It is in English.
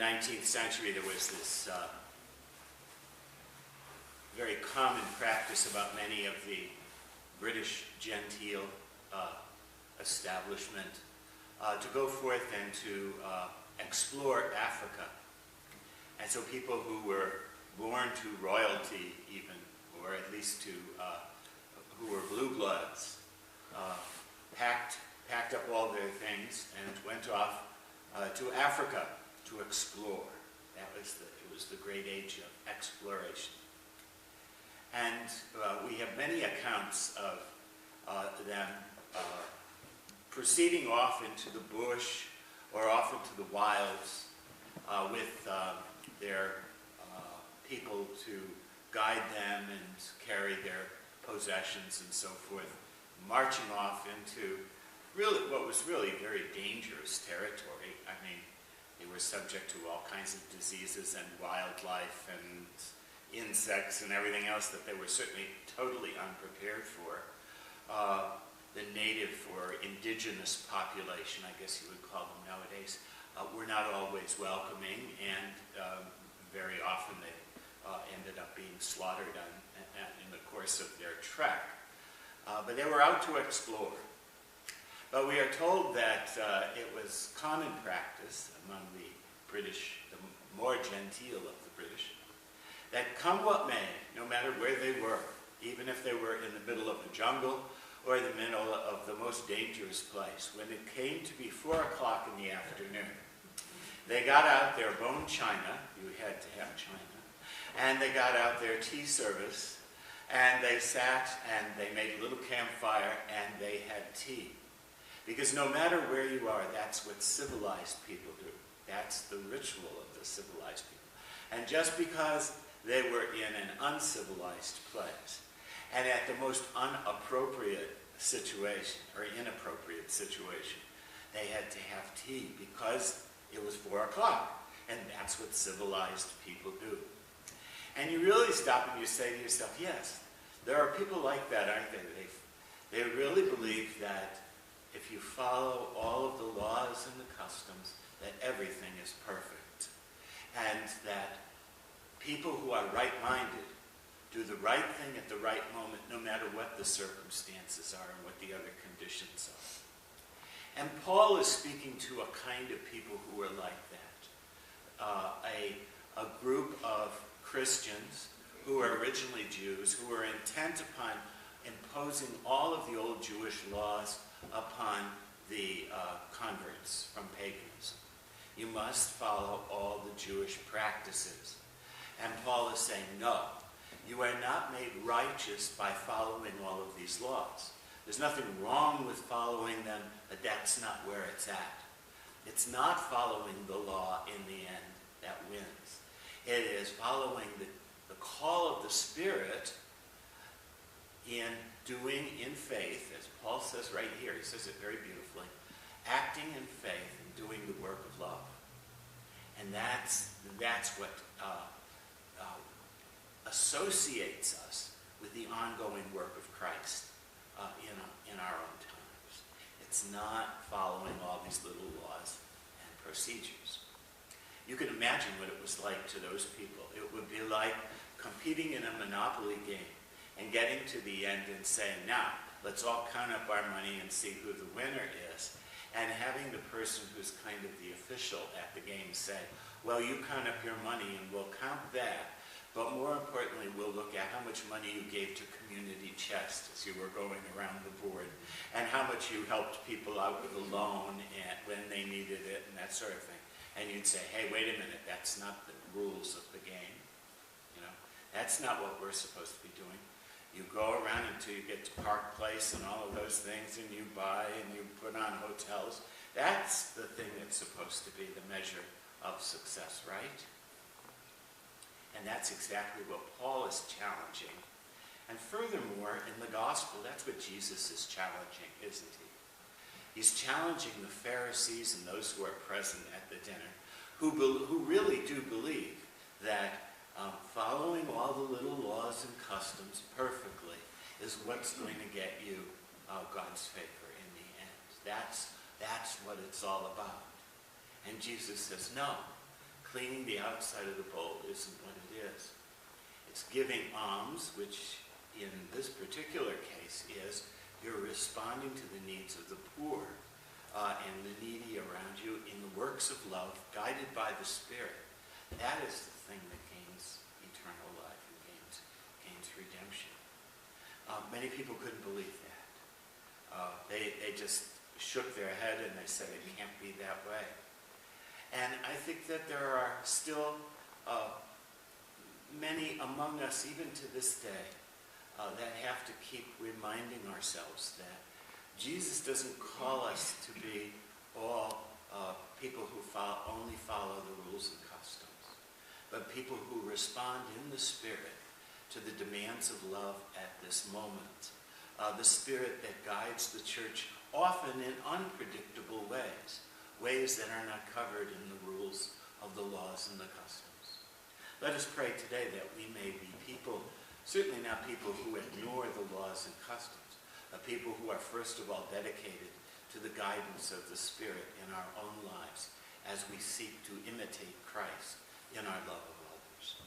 19th century, there was this very common practice about many of the British genteel establishment to go forth and to explore Africa. And so people who were born to royalty even, or at least to who were blue bloods, packed up all their things and went off to Africa to explore. It was the great age of exploration. And we have many accounts of them proceeding off into the bush or off into the wilds with their people to guide them and carry their possessions and so forth, marching off into really what was really very dangerous territory. I mean, they were subject to all kinds of diseases and wildlife and insects and everything else that they were certainly totally unprepared for. The native or indigenous population, I guess you would call them nowadays, were not always welcoming, and very often they ended up being slaughtered in the course of their trek. But they were out to explore. But we are told that it was common practice among the British, the more genteel of the British, that come what may, no matter where they were, even if they were in the middle of the jungle or in the middle of the most dangerous place, when it came to be 4 o'clock in the afternoon, they got out their bone china, you had to have china, and they got out their tea service, and they sat and they made a little campfire and they had tea. Because no matter where you are, that's what civilized people do. That's the ritual of the civilized people. And just because they were in an uncivilized place, and at the most inappropriate situation, they had to have tea because it was 4 o'clock. And that's what civilized people do. And you really stop and you say to yourself, yes, there are people like that, aren't they? They really believe that if you follow all of the laws and the customs, that everything is perfect. And that people who are right-minded do the right thing at the right moment, no matter what the circumstances are and what the other conditions are. And Paul is speaking to a kind of people who are like that. A group of Christians who are originally Jews, who were intent upon imposing all of the old Jewish laws upon the converts from paganism. You must follow all the Jewish practices. And Paul is saying, no, you are not made righteous by following all of these laws. There's nothing wrong with following them, but that's not where it's at. It's not following the law in the end that wins. It is following the call of the Spirit in doing in faith, as Paul says right here, he says it very beautifully, acting in faith and doing the work of love. And that's what associates us with the ongoing work of Christ in our own times. It's not following all these little laws and procedures. You can imagine what it was like to those people. It would be like competing in a Monopoly game and getting to the end and saying, now, let's all count up our money and see who the winner is. And having the person who's kind of the official at the game say, well, you count up your money and we'll count that. But more importantly, we'll look at how much money you gave to Community Chest as you were going around the board, and how much you helped people out with a loan when they needed it, and that sort of thing. And you'd say, hey, wait a minute, that's not the rules of the game. You know, that's not what we're supposed to be doing. You go around until you get to Park Place and all of those things, and you buy and you put on hotels. That's the thing that's supposed to be the measure of success, right? And that's exactly what Paul is challenging. And furthermore, in the gospel, that's what Jesus is challenging, isn't he? He's challenging the Pharisees and those who are present at the dinner, who really do believe that following all the little laws and customs perfectly is what's going to get you God's favor in the end. That's what it's all about. And Jesus says, no, cleaning the outside of the bowl isn't what it is. It's giving alms, which in this particular case is you're responding to the needs of the poor and the needy around you in the works of love, guided by the Spirit. That is the thing that gains eternal life and gains redemption. Many people couldn't believe that. They just shook their head and they said it can't be that way. And I think that there are still many among us, even to this day, that have to keep reminding ourselves that Jesus doesn't call us to be all people who only follow the rules and customs, but people who respond in the Spirit to the demands of love at this moment. The Spirit that guides the church often in unpredictable ways that are not covered in the rules of the laws and the customs. Let us pray today that we may be people, certainly not people who ignore the laws and customs, but people who are first of all dedicated to the guidance of the Spirit in our own lives as we seek to imitate Christ in our love of others.